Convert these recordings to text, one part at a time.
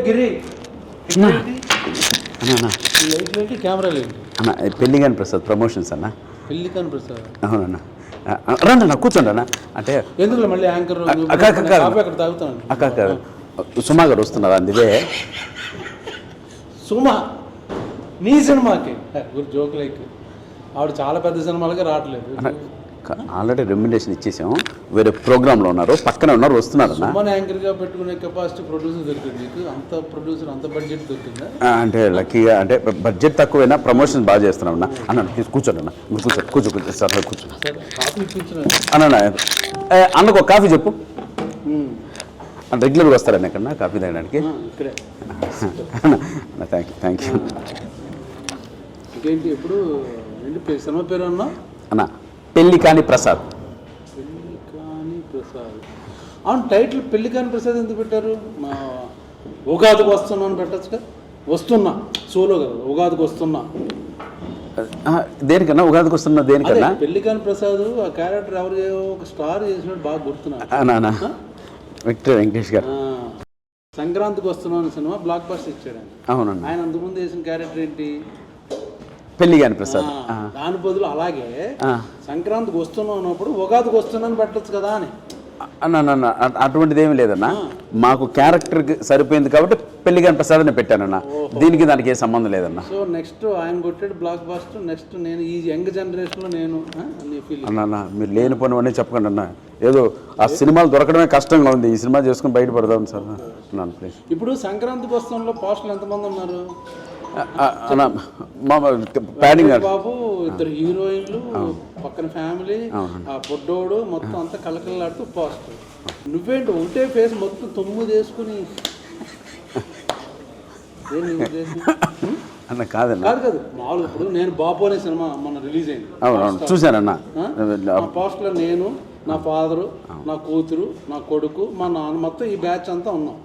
గిరి అన్న light camera లేదు అన్న పెళ్ళిగాని ప్రసాద్ ప్రమోషన్స్ అన్న. పెళ్ళికాని ప్రసాద్ అవునన్న రండి అన్న కూర్చోండి అన్న. అంటే ఎందుకు మళ్ళీ యాంకర్ అక్క అక్కడ తాగుతాను. అక్క సుమా గారు వస్తున్నారు అందుకే. సుమా నీ సినిమాకి జోక్ లైక్ ఆవిడ చాలా పెద్ద సినిమాలకి రావట్లేదు. ఆల్రెడీ రెమ్యునరేషన్ ఇచ్చేసాము, వేరే ప్రోగ్రాంలో ఉన్నారు, పక్కనే ఉన్నారు, వస్తున్నారు అన్న. సుమన్ యాంకర్గా పెట్టుకునే కెపాసిటీ ప్రొడ్యూసర్ దొరికింది నీకు? అంత ప్రొడ్యూసర్ అంత బడ్జెట్ దొరికిందా? అంటే లక్కీగా అంటే బడ్జెట్ తక్కువైనా ప్రమోషన్ బాగా చేస్తున్నాం అన్న. అన్న కూర్చోండి అన్న, కూర్చో సార్ కూర్చో కాఫీ ఇప్పించిన అన్న. అన్నకు ఒక కాఫీ చెప్పు. రెగ్యులర్గా వస్తారన్న ఎక్కడన్నా కాఫీ తాగడానికి? ఇక్కడే. Thank you. ఇంకేంటి ఎప్పుడు ఏంటి సినిమా పేరు అన్నా? అన్న పెళ్ళికాని ప్రసాద్. పెళ్ళికాని ప్రసాద్. అవును, టైటిల్ పెళ్ళికాని ప్రసాద్ ఎందుకు పెట్టారు? మా ఉగాదికి వస్తున్నా అని పెట్టచ్చుగా. వస్తున్నా సోలో కదా, ఉగాదికి వస్తున్నా దేనికన్నా? ఉగాదికి వస్తున్నా దేనికన్నా? పెళ్ళికాని ప్రసాద్ ఆ క్యారెక్టర్ ఎవరు ఒక స్టార్ చేసినట్టు బాగా గుర్తున్నా. విక్టర్ వెంకటేష్ గారు సంక్రాంతికి వస్తున్నాను సినిమా బ్లాక్ బస్టర్ ఇచ్చాడు. అవునండి. ఆయన అంతకుముందు వేసిన క్యారెక్టర్ ఏంటి? పెళ్ళిగాని ప్రసాద్. దాని బదులు అలాగే సంక్రాంతికి వస్తున్నాం అన్నప్పుడు ఉగాదికి వస్తున్నాను పెట్టచ్చు కదా అని అన్న. అటువంటిది ఏమి లేదన్న, మాకు క్యారెక్టర్కి సరిపోయింది కాబట్టి పెళ్ళిగాని ప్రసాద్ అని పెట్టానన్న. దీనికి దానికి ఏ సంబంధం లేదన్న. సో నెక్స్ట్ ఆయన కొట్టాడు బ్లాక్ బస్టర్, నెక్స్ట్ నేను ఈ యంగ్ జనరేషన్లో నేను అన్న మీరు లేని పని అన్నీ చెప్పకండి అన్న. ఏదో ఆ సినిమాలు దొరకడమే కష్టంగా ఉంది, ఈ సినిమా చేసుకుని బయటపడదాం సార్ అన్నాను ప్లీజ్. ఇప్పుడు సంక్రాంతికి వస్తున్న పోస్టులు ఎంతమంది ఉన్నారు? ప్యాడింగ్ బాబు, ఇద్దరు హీరోయిన్లు, పక్కన ఫ్యామిలీ, ఆ పొడ్డోడు, మొత్తం అంతా కలకలాడుతూ పోస్టర్. నువ్వేంటి ఒకటే ఫేస్ మొత్తం 9 వేసుకుని అన్న? కాదన్న, కాదు మామూలు. ఇప్పుడు నేను బాబు అనే సినిమా మొన్న రిలీజ్ అయింది. అవును చూశానన్న. పోస్టర్లో నేను, నా ఫాదరు, నా కూతురు, నా కొడుకు, మా నాన్న, మొత్తం ఈ బ్యాచ్ అంతా ఉన్నాం.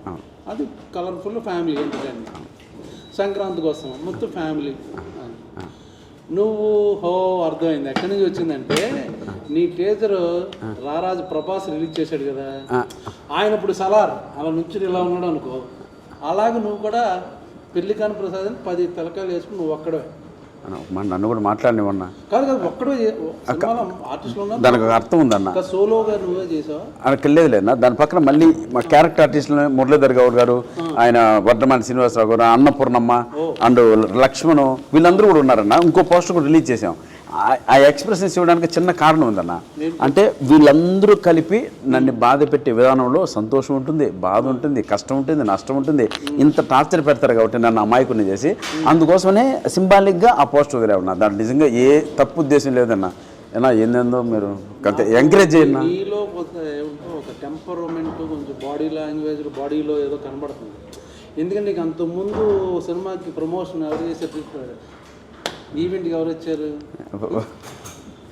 అది కలర్ఫుల్ ఫ్యామిలీ ఎంటర్టైన్మెంట్. సంక్రాంతికి వస్తున్నాం మొత్తం ఫ్యామిలీ. నువ్వు అర్థమైంది ఎక్కడి నుంచి వచ్చిందంటే, నీ టీజర్ రారాజు ప్రభాస్ రిలీజ్ చేశాడు కదా, ఆయన ఇప్పుడు సలార్ అలా నుంచి ఇలా ఉన్నాడు అనుకో, అలాగే నువ్వు కూడా పెళ్ళికాని ప్రసాద్ అని 10 తలకాయలు వేసుకుని నువ్వు ఒక్కడే. నన్ను కూడా మాట్లాడినవన్నా కాదు ఒక్కడే ఆర్టిస్టులు. దానికి అర్థం ఉందన్న. సోలోగా నువ్వే చేసావా? అక్కడికి వెళ్ళలేదన్నా. దాని పక్కన మళ్ళీ మా క్యారెక్టర్ ఆర్టిస్టులు మురళీధర్ గౌడ్ గారు, ఆయన వర్ధమాని శ్రీనివాసరావు గారు, అన్నపూర్ణమ్మ అండ్ లక్ష్మణ్, వీళ్ళందరూ కూడా ఉన్నారన్న. ఇంకో పోస్టర్ కూడా రిలీజ్ చేసాం. ఆ ఎక్స్ప్రెషన్స్ ఇవ్వడానికి చిన్న కారణం ఉందన్న. అంటే వీళ్ళందరూ కలిపి నన్ను బాధ పెట్టే విధానంలో సంతోషం ఉంటుంది, బాధ ఉంటుంది, కష్టం ఉంటుంది, నష్టం ఉంటుంది. ఇంత టార్చర్ పెడతారు కాబట్టి నన్ను అమాయకుని చేసి, అందుకోసమనే సింబాలిక్గా ఆ పోస్టర్ వదిలే ఉన్నా. దాంట్లో నిజంగా ఏ తప్పు ఉద్దేశం లేదన్న. ఏనా ఏందేందో మీరు ఎంకరేజ్ చేయండి. నీలో ఒక టెంపరమెంట్, కొంచెం బాడీ లాంగ్వేజ్, బాడీలో ఏదో కనబడుతుంది. ఎందుకంటే నీకు అంతకుముందు సినిమాకి ప్రమోషన్ ఎవరు చేశారు? ఈవెంట్కి ఎవరు వచ్చారు?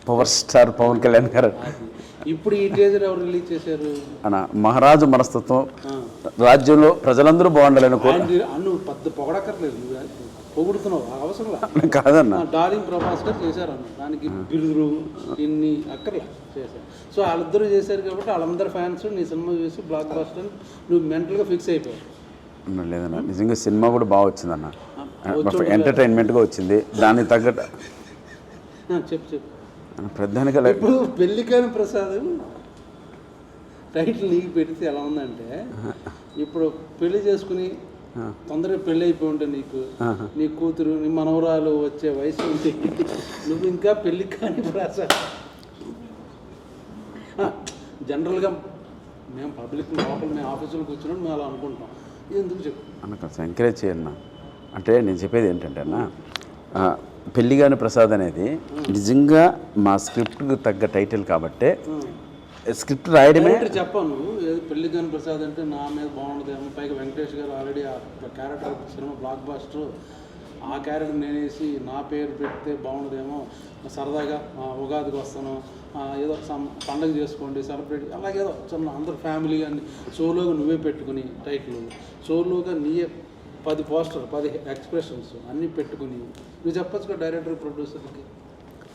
పవర్ స్టార్ పవన్ కళ్యాణ్ గారు. ఇప్పుడు ఈ టీజర్ ఎవరు రిలీజ్ చేశారు? అన్న మహారాజు మనస్తత్వం, రాజ్యంలో ప్రజలందరూ బాగుండాలని నువ్వు పెద్ద పొగడక్కర్లేదు, పొగుడుతున్నావు అవసరం కాదన్న. డార్లింగ్ ప్రభాస్ గారు చేశారు అన్న, దానికి బిరుదులు ఇన్ని అక్కర్లే చేశారు. సో వాళ్ళిద్దరూ చేశారు కాబట్టి వాళ్ళందరూ ఫ్యాన్స్ నీ సినిమా చూసి బ్లాక్ బస్టర్ నువ్వు మెంటల్గా ఫిక్స్ అయిపోయావు. లేదన్న, నిజంగా సినిమా కూడా బాగా వచ్చిందన్న, ఎంటర్టైన్మెంట్గా వచ్చింది. దానికి తగ్గట్టు చెప్పు ప్రధానిగా ఇప్పుడు పెళ్ళికాని ప్రసాద్ టైటిల్ నీకు పెడితే ఎలా ఉందంటే, ఇప్పుడు పెళ్లి చేసుకుని తొందరగా పెళ్ళి అయిపోయి ఉంటే నీకు, నీ కూతురు, నీ మనవరాలు వచ్చే వయసు ఉంది, నువ్వు ఇంకా పెళ్ళికాని ప్రసాద్. జనరల్గా మేము పబ్లిక్ లోపల మేము ఆఫీసులో కూర్చున్నాం, మేము అలా అనుకుంటాం. ఎందుకు చెప్పు అన్న, కొంచెం ఎంకరేజ్ చేయన్న. అంటే నేను చెప్పేది ఏంటంటే అన్న, పెళ్ళిగాని ప్రసాద్ అనేది నిజంగా మా స్క్రిప్ట్కి తగ్గ టైటిల్ కాబట్టే స్క్రిప్ట్ రాయడమే. చెప్పాను ఏది పెళ్ళిగాని ప్రసాద్ అంటే నా మీద బాగుండదేమో, పైగా వెంకటేష్ గారు ఆల్రెడీ ఆ క్యారెక్టర్ సినిమా బ్లాక్ బస్టర్, ఆ క్యారెక్టర్ నేనేసి నా పేరు పెడితే బాగుండదేమో, సరదాగా ఉగాదికి వస్తాను, ఏదో పండగ చేసుకోండి సెలబ్రేట్, అలాగేదో చిన్న అందరు ఫ్యామిలీ అని సోలోగా నువ్వే పెట్టుకుని టైటిల్, సోలోగా నీయే 10 పోస్టర్ 10 ఎక్స్ప్రెషన్స్ అన్నీ పెట్టుకుని నువ్వు చెప్పచ్చు కదా డైరెక్టర్ ప్రొడ్యూసర్కి.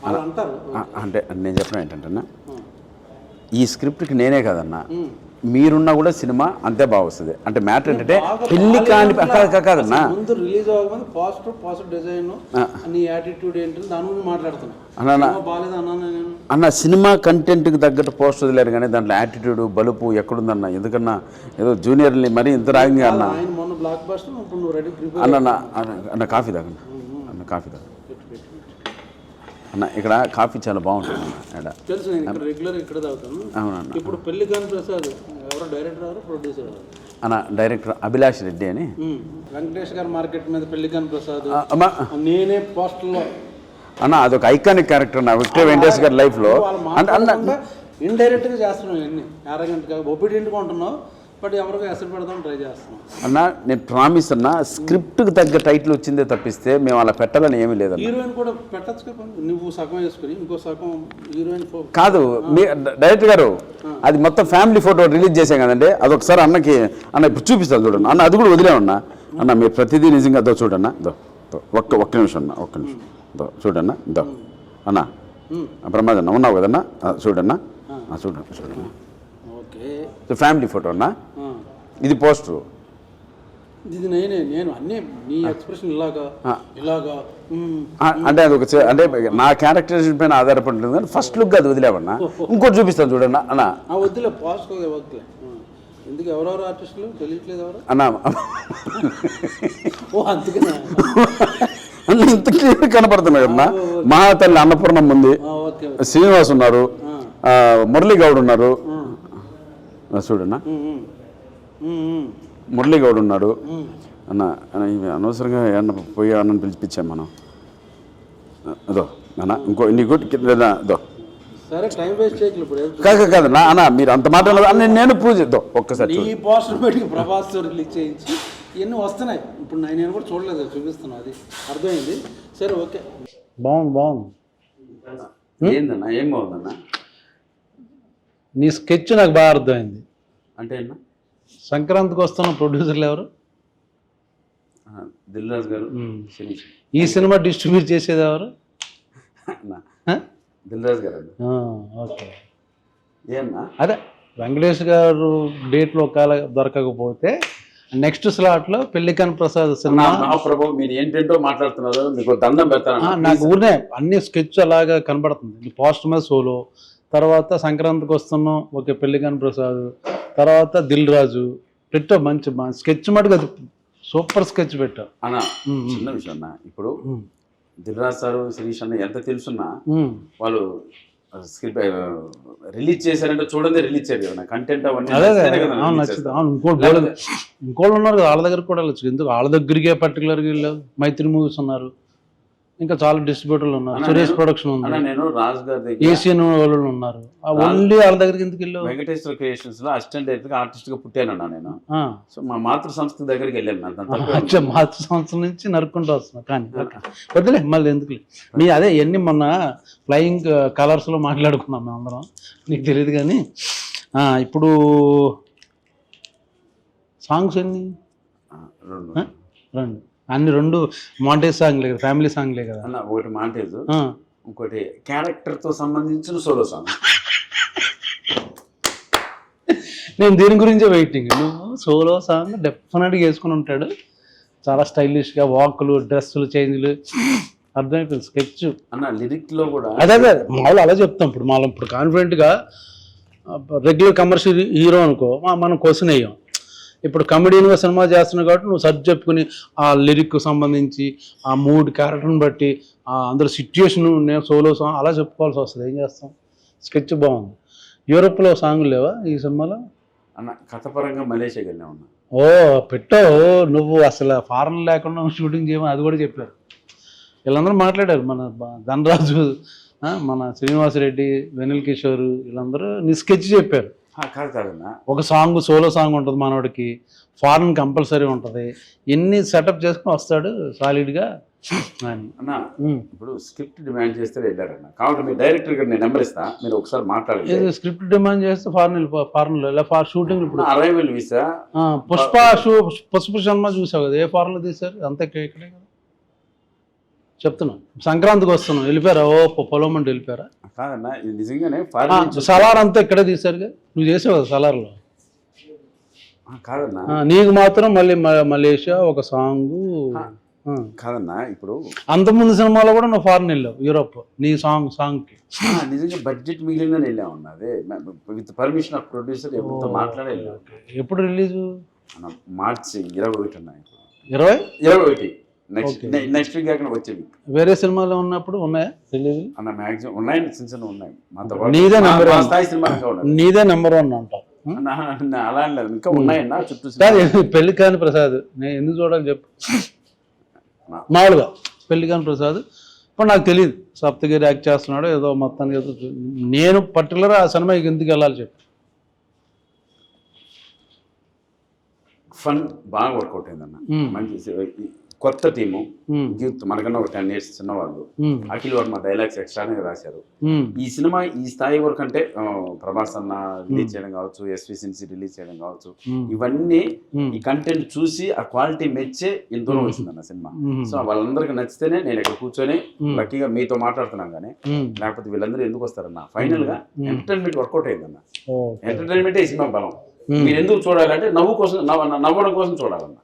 అలా అంటారు. అంటే నేను చెప్పడం ఏంటంటే, ఈ స్క్రిప్ట్కి నేనే కదన్నా మీరున్నా కూడా సినిమా అంతే బాగా వస్తుంది. అంటే మ్యాటర్ ఏంటంటే బాగా పెళ్లి కాని కాదన్నా, అసలు ముందు రిలీజ్ అవ్వకముందు పాజిటివ్ డిజైన్ నీ యాటిట్యూడ్ ఏంటి దాని గురించి మాట్లాడుతున్నా. బాగాలేదు అన్నాను నేను. అన్న సినిమా కంటెంట్కి తగ్గట్టు పోస్ట్ వదిలేరు కానీ దాంట్లో యాటిట్యూడ్ బలుపు ఎక్కడుందన్న. ఎందుకన్నా ఏదో జూనియర్ని మరీ ఇంత రాగింగ్ అన్న. ఆయన మొన్న బ్లాక్ బస్టర్ ఇప్పుడు నువ్వు రెడీ ప్రిపేర్ అన్న కాఫీ తాగండి అన్న, కాఫీ తాగండి అన్న. ఇక్కడ కాఫీ చాలా బాగుంటుంది అన్న. తెలుసు, నేను ఇక్కడ రెగ్యులర్ ఇక్కడ తాగుతాను. అవునన్న. ఇప్పుడు పెళ్లి కాని ప్రసాద్ ఎవరో డైరెక్టర్ ఎవరు ప్రొడ్యూసర్ ఎవరు అన్న? డైరెక్టర్ అభిలాష్ రెడ్డి అని. వెంకటేష్ గారు మార్కెట్ మీద పెళ్లి కాని ప్రసాద్ అమ్మా నేనే పోస్టర్లో అన్న అదొక ఐకానిక్ క్యారెక్టర్ నా విక్టర్ వెంకటేష్ గారి లైఫ్లో. అంటే అన్న ఇండైరెక్ట్గా చేస్తున్నావు ఇవన్నీ అరగంటగా ఒబీడియంట్గా ఉంటున్నావు, బట్ ఎవరికి ఎసరు పెడదాం ట్రై చేస్తున్నాం. అన్న నేను ప్రామిస్ అన్న, స్క్రిప్ట్కి తగ్గ టైటిల్ వచ్చిందే తప్పిస్తే మేము అలా పెట్టాలని ఏమీ లేదన్న. హీరోయిన్ కూడా పెట్టచ్చు కదా, నువ్వు సగం వేసుకుని ఇంకో సగం హీరోయిన్ కాదు. మీ డైరెక్టర్ గారు అది మొత్తం ఫ్యామిలీ ఫోటో రిలీజ్ చేసాం కదండి, అదొకసారి అన్నకి అన్న ఇప్పుడు చూపిస్తాను చూడండి అన్న. అది కూడా వదిలేమన్నా అన్న, మీరు ప్రతిదీ నిజంగా దో చూడన్నా. ఒక్క నిమిషం అన్న, ఒక్క నిమిషం చూడన్నా. అన్న ప్రమాదన్న ఉన్నావు కదన్నా, చూడన్నా చూడన్నా. ఓకే, ఫ్యామిలీ ఫోటో అన్న, ఇది పోస్టరు. ఇది నేను అన్నీ నీ ఎక్స్ప్రెషన్ ఇలాగా అంటే అది ఒక అంటే నా క్యారెక్టరైజేషన్ పైన ఆధారపడి ఉంటుంది కానీ ఫస్ట్ లుక్ అది వదిలేవన్నా. ఇంకోటి చూపిస్తాను చూడన్నా అన్న. వద్దులే పాస్ట్ వద్దులే. ఎందుకు ఎవరెవరు ఆర్టిస్టులు తెలియట్లేదు ఎవరు అన్న? ఓ అందుకనే ఇంత క్లియర్ కనపడుతున్నాయి కదన్నా. మహాతల్లి అన్నపూర్ణమ్మ ఉంది, శ్రీనివాస్ ఉన్నారు, మురళీగౌడ్ ఉన్నారు చూడన్నా, మురళీగౌడ్ ఉన్నాడు అన్న. అనవసరంగా ఏమన్నా పోయి అన్నని పిలిపించాం మనం. అదో అన్న ఇంకో నీకు దో సరే టైం వేస్ట్ చేయట్లేదు ఇప్పుడు. కాదు నా అన్న, మీరు అంత మాట నేను పూజ ఒక్కసారి ఈ పోస్టర్ పెట్టి ప్రభాస్ రిలీజ్ చేయించి ఇవన్నీ వస్తున్నాయి. ఇప్పుడు నేను కూడా చూడలేదు, చూపిస్తున్నా, అది అర్థమైంది. సరే ఓకే, బాగుంది. ఏందన్నా? ఏం బాగుందన్నా? నీ స్కెచ్ నాకు బాగా అర్థమైంది. అంటే అన్న సంక్రాంతికి వస్తున్న ప్రొడ్యూసర్లు ఎవరు? దిల్ రాజు గారు. ఈ సినిమా డిస్ట్రిబ్యూట్ చేసేది ఎవరు? దిల్ రాజు గారు. ఓకే, ఏమన్నా అదే వెంకటేష్ గారు డేట్లో ఒకవేళ దొరకకపోతే నెక్స్ట్ స్లాట్లో పెళ్లికాని ప్రసాద్ సినిమా. ప్రభు మీరు ఏంటంటో మాట్లాడుతున్నారు, మీకు దండం పెడతాను. నాకు ఊరినే అన్ని స్కెచ్ అలాగా కనబడుతుంది. పోస్ట్ మీద సోలో, తర్వాత సంక్రాంతికి వస్తున్నాం ఓకే పెళ్లికాని ప్రసాద్, తర్వాత దిల్ రాజు పెట్టావు. మంచి స్కెచ్ మటుకు అది సూపర్ స్కెచ్ పెట్టావు అన్న. చిన్న విషయం అన్న, ఇప్పుడు దిల్ రాజు సారు శిరీష్ అన్న ఎంత తెలుసున్నా వాళ్ళు స్క్రిప్ట్ రిలీజ్ చేశారంటే చూడండి రిలీజ్ చేయరు కదా కంటెంట్ అవన్నీ. నచ్చింది. ఇంకోళ్ళు ఉన్నారు కదా వాళ్ళ దగ్గర కూడా వెళ్ళచ్చు. ఎందుకు వాళ్ళ దగ్గరికే పర్టికులర్గా వెళ్ళావు? మైత్రి మూవీస్ ఉన్నారు, ఇంకా చాలా డిస్ట్రిబ్యూటర్లు ఉన్నారు, సురేష్ ప్రొడక్షన్ ఉంది, నేను రాజు గారి ఏషియన్ వాళ్ళు ఉన్నారు. ఓన్లీ వాళ్ళ దగ్గరికి ఎందుకు వెళ్ళావు? వెంకటేశ్వర క్రియేషన్స్ లో అసిస్టెంట్ డైరెక్టర్ ఆర్టిస్ట్ గా పుట్టానన్నా నేను. సో మా మాతృ సంస్థ దగ్గరికి వెళ్ళాను. మాతృ సంస్థ నుంచి నరుక్కుంటూ వస్తున్నా. కానీ వద్దులే మళ్ళీ ఎందుకులే. మీ అదే ఎన్ని మొన్న ఫ్లయింగ్ కలర్స్ లో మాట్లాడుకున్నాం మేము అందరం, నీకు తెలియదు. కానీ ఇప్పుడు సాంగ్స్ ఎన్ని? రెండు. అన్ని రెండు మాంటేజ్ సాంగ్లే కదా, ఫ్యామిలీ సాంగ్లే కదా అన్న. ఒకటి మాంటేజ్, ఇంకోటి క్యారెక్టర్ తో సంబంధించిన సోలో సాంగ్. నేను దీని గురించే వెయిటింగ్. నువ్వు సోలో సాంగ్ డెఫినెట్గా వేసుకుని ఉంటాడు, చాలా స్టైలిష్గా వాకులు, డ్రెస్సులు, చేంజ్లు అర్థమైపోయింది. స్కెచ్ అన్న లిరిక్ లో కూడా అదే మామూలు అలా చెప్తాం. ఇప్పుడు మనం ఇప్పుడు కాన్ఫిడెంట్గా రెగ్యులర్ కమర్షియల్ హీరో అనుకో మనం క్వశ్చన్ అయ్యాం. ఇప్పుడు కమెడీన్గా సినిమా చేస్తున్నావు కాబట్టి నువ్వు సర్చ్ చెప్పుకుని ఆ లిరిక్కు సంబంధించి ఆ మూడ్ క్యారెక్టర్ని బట్టి అందులో సిచ్యుయేషన్ నేను సోలో సాంగ్ అలా చెప్పుకోవాల్సి వస్తుంది. ఏం చేస్తాం? స్కెచ్ బాగుంది. యూరోప్లో సాంగులు లేవా ఈ సినిమాలో? అన్న కథపరంగా మలేషియాకి వెళ్ళా ఉన్నా. ఓ పెట్టావు నువ్వు, అసలు ఫారెన్ లేకుండా షూటింగ్ చేయమని అది కూడా చెప్పారు. వీళ్ళందరూ మాట్లాడారు, మన ధనరాజు, మన శ్రీనివాస్ రెడ్డి, వెనిల్ కిషోర్, వీళ్ళందరూ నీ స్కెచ్ చెప్పారు. కాదన్నా ఒక సాంగ్ సోలో సాంగ్ ఉంటుంది మనోడికి, ఫారెన్ కంపల్సరీ ఉంటుంది, ఎన్ని సెటప్ చేసుకుని వస్తాడు సాలిడ్గా అన్న. ఇప్పుడు స్క్రిప్ట్ డిమాండ్ చేస్తే వెళ్ళారన్న, కాబట్టి మీ డైరెక్టర్ గారు నేను నెంబర్ ఇస్తా, మీరు ఒకసారి మాట్లాడండి. స్క్రిప్ట్ డిమాండ్ చేస్తే ఫారెన్లో ఇలా షూటింగ్. ఇప్పుడు అరైవల్ వీసా పుష్ప సినిమా చూసావు కదా, ఏ ఫారెన్లో తీశారు? అంతా ఇక్కడే కదా చెప్తున్నా. సంక్రాంతికి వస్తున్నాం వెళ్ళిపోయారా? ఓ పొలం అంటే వెళ్ళిపోయారా? కాదన్నా, ఇది నిజంగానే సలార్ అంతా ఇక్కడే తీశారుగా, నువ్వు చేసావు కదా సలార్లో. కాదన్నా నీకు మాత్రం మళ్ళీ మలేషియా ఒక సాంగ్. కాదన్నా ఇప్పుడు అంతకుముందు సినిమాలో కూడా నువ్వు ఫారెన్ వెళ్ళావు, యూరోప్, నీ సాంగ్కి. నిజంగా బడ్జెట్ మిగిలిందని వెళ్ళామన్నా. అదే విత్ పర్మిషన్ ఆఫ్ ప్రొడ్యూసర్ ఎవరితో మాట్లాడే వెళ్ళాం. ఎప్పుడు రిలీజు? మార్చి 21 ఉన్నాయి. 21 నెక్స్ట్ వీక్ కాకుండా వచ్చే వీక్. వేరే సినిమాలో ఉన్నప్పుడు ఉన్నాయా రిలీజ్? అన్న మ్యాక్సిమం ఉన్నాయి, చిన్న చిన్న ఉన్నాయి. మాతో నీదే నెంబర్ వన్ స్థాయి సినిమా నీదే నెంబర్ వన్ అంటావు. అలా లేదు, ఇంకా ఉన్నాయన్నా చుట్టూ. పెళ్లి కాని ప్రసాద్ నేను ఎందుకు చూడాలి చెప్పు? మామూలుగా పెళ్లి కాని ప్రసాద్ ఇప్పుడు నాకు తెలియదు, సప్తగిరి యాక్ట్ చేస్తున్నాడు ఏదో మొత్తానికి ఏదో. నేను పర్టికులర్ ఆ సినిమాకి ఎందుకు వెళ్ళాలి చెప్పు? ఫన్ బాగా వర్కౌట్ అయిందన్న. మంచి కొత్త టీము, యూత్, మనకన్నా ఒక 10 years చిన్నవాళ్ళు. అఖిల్ వర్మ డైలాగ్స్ ఎక్స్ట్రానే రాశారు. ఈ సినిమా ఈ స్థాయి వరకు అంటే ప్రభాస్ అన్న రిలీజ్ చేయడం కావచ్చు, ఎస్వి సిన్సి రిలీజ్ చేయడం కావచ్చు, ఇవన్నీ ఈ కంటెంట్ చూసి ఆ క్వాలిటీ మెచ్చే ఇంత దూరం వచ్చిందన్న సినిమా. సో వాళ్ళందరికీ నచ్చితేనే నేను ఇక్కడ కూర్చొని లక్కీగా మీతో మాట్లాడుతున్నాం. కానీ లేకపోతే వీళ్ళందరూ ఎందుకు వస్తారన్న? ఫైనల్ గా ఎంటర్టైన్మెంట్ వర్కౌట్ అయిందన్న. ఎంటర్టైన్మెంటే ఈ సినిమా బలం. మీరు ఎందుకు చూడాలంటే నవ్వడం కోసం చూడాలన్న.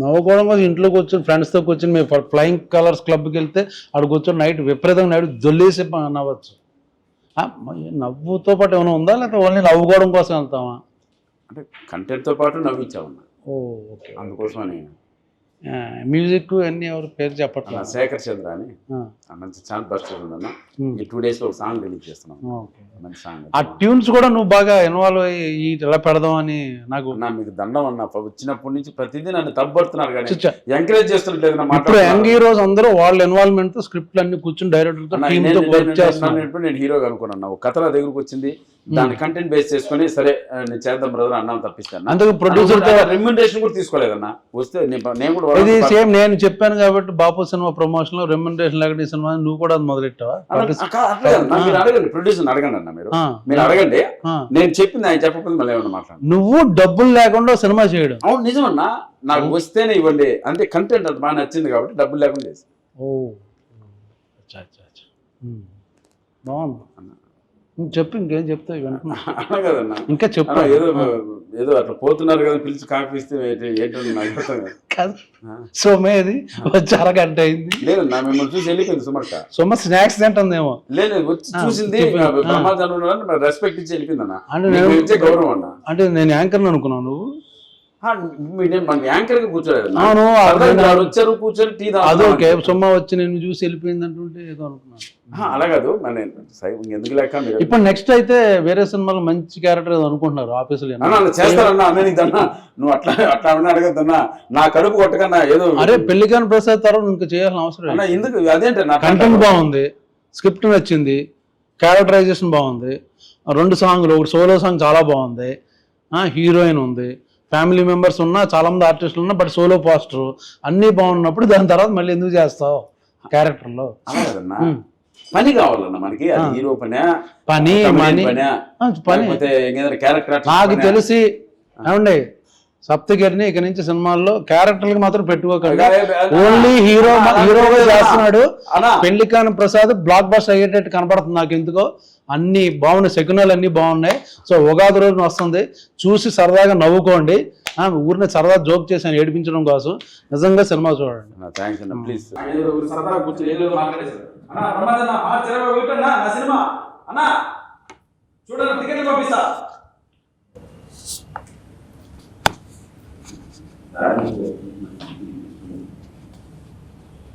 నవ్వుకోవడం కోసం ఇంట్లోకి వచ్చి ఫ్రెండ్స్తో కూర్చొని మేము ఫ్లయింగ్ కలర్స్ క్లబ్కి వెళ్తే అక్కడికి కూర్చొని నైట్ విపరీతంగా నైట్ జొల్లేసి నవ్వచ్చు. నవ్వుతో పాటు ఏమైనా ఉందా, లేకపోతే ఓన్లీ నవ్వుకోవడం కోసం వెళ్తామా? అంటే కంటెంట్తో పాటు నవ్వించామన్నా. ఓకే, అందుకోసమని. మ్యూజిక్ అన్ని ఎవరు పేరు చెప్పట్లా? శేఖర్ చంద్ర అని మంచి ఛాన్స్ బస్ట్ ఉందన్న. ఈ 2 days లో ఒక సాంగ్ రిలీజ్ చేస్తున్నాం. మంచి సాంగ్. ఆ ట్యూన్స్ కూడా నువ్వు బాగా ఇన్వాల్వ్ అయ్యి ఎలా పెడదాం అని నాకు. మీకు దండం అన్న, వచ్చినప్పటి నుంచి ప్రతిదీ నన్ను తప్పడుతున్నారు కానీ ఎంకరేజ్ చేస్తుంటలేదు. ఇప్పుడు యంగ్ హీరోస్ అందరూ వాళ్ళ ఇన్వాల్వ్మెంట్ తో స్క్రిప్ట్లు అన్ని కూర్చొని డైరెక్టర్ తో వర్క్ చేస్తున్నారు. నేను హీరోగా అనుకున్నాను. ఒక కథ నా దగ్గరకు వచ్చింది, దాని కంటెంట్ బేస్ చేసుకుని సరే నేను చేద్దాం బ్రదర్ అన్నాను తప్పిస్తాను. అందుకు ప్రొడ్యూసర్ రెమ్యునరేషన్ కూడా తీసుకోలేదన్నా. వస్తే నేను కూడా ఇది సేమ్ నేను చెప్పాను కాబట్టి బాపు సినిమా ప్రమోషన్ లో రెమ్యునరేషన్ లేకపోతే సినిమా నువ్వు కూడా అది మొదలెట్టావా? మీరు అడగండి, ప్రొడ్యూసర్ అడగండి అన్న. మీరు అడగండి, నేను చెప్పింది ఆయన చెప్పకపోతే మళ్ళీ ఏమన్నా మాట్లాడు. నువ్వు డబ్బులు లేకుండా సినిమా చేయడం? అవును నిజమన్నా, నాకు వస్తేనే ఇవ్వండి అంటే కంటెంట్ అది బాగా నచ్చింది కాబట్టి డబ్బులు లేకుండా చేసి. బాగుంది, చెప్పు. ఇంకేం చెప్తావు కదన్నా? ఇంకా చెప్పు. ఏదో అట్లా పోతున్నారు కదా, పిలిచి కాఫీ ఇస్తే ఏంటో నాకు కాదు. సోమేది వచ్చి అరగంట అయింది. లేదన్నా, మిమ్మల్ని చూసి వెళ్ళిపోయింది సుమక్క. సొమ్మ స్నాక్స్ తింటుందేమో. లేదు, వచ్చి చూసింది, రెస్పెక్ట్ ఇచ్చి వెళ్ళిపోయింది అన్న. గౌరవం అన్న. అంటే నేను యాంకర్ అనుకున్నాను. నువ్వు యాంకర్ గా కూర్చోలేదు. వచ్చారు కూర్చొని టీ అదొకే సొమ్మ వచ్చి నేను చూసి వెళ్ళిపోయింది అంటుంటే ఏదో అనుకున్నాను. అలా కాదు, ఎందుకు లేక. ఇప్పుడు నెక్స్ట్ అయితే వేరే సినిమాలో మంచి క్యారెక్టర్ అనుకుంటున్నారు ఆఫీసులో. చేస్తారన్నా అన్న, నువ్వు అట్లా అట్లా అడగద్దన్నా. నా కడుపు కొట్టకన్నా ఏదో. అరే పెళ్లి కాని ప్రసాద్ తర్వాత ఇంకా చేయాల్సిన అవసరం ఎందుకు? అదేంటే కంటెంట్ బాగుంది, స్క్రిప్ట్ నచ్చింది, క్యారెక్టరైజేషన్ బాగుంది, 2 సాంగ్లు, ఒకటి సోలో సాంగ్ చాలా బాగుంది, హీరోయిన్ ఉంది, ఫ్యామిలీ మెంబర్స్ ఉన్నా, చాలా మంది ఆర్టిస్టులు ఉన్నా, బట్ సోలో పోస్టర్ అన్నీ బాగున్నప్పుడు దాని తర్వాత మళ్ళీ ఎందుకు చేస్తావు క్యారెక్టర్లో? పని కావాలన్న మనకి. హీరో పని క్యారెక్టర్. నాకు తెలిసి ఏమండి, సప్తగిరిని ఇక నుంచి సినిమాల్లో క్యారెక్టర్లకు మాత్రం పెట్టుకోకండి. ఓన్లీ హీరోగా చేస్తున్నాడు. పెళ్లి కాని ప్రసాద్ బ్లాక్ బస్టర్ అయ్యేటట్టు కనపడుతుంది నాకు ఎందుకో. అన్ని బాగున్నాయి, శకునాలు అన్ని బాగున్నాయి. సో ఉగాది రోజున వస్తుంది, చూసి సరదాగా నవ్వుకోండి. ఊరిని సరదా జోక్ చేశాను ఏడిపించడం కోసం. నిజంగా సినిమా చూడండి. ప్లీజ్. చూడండి.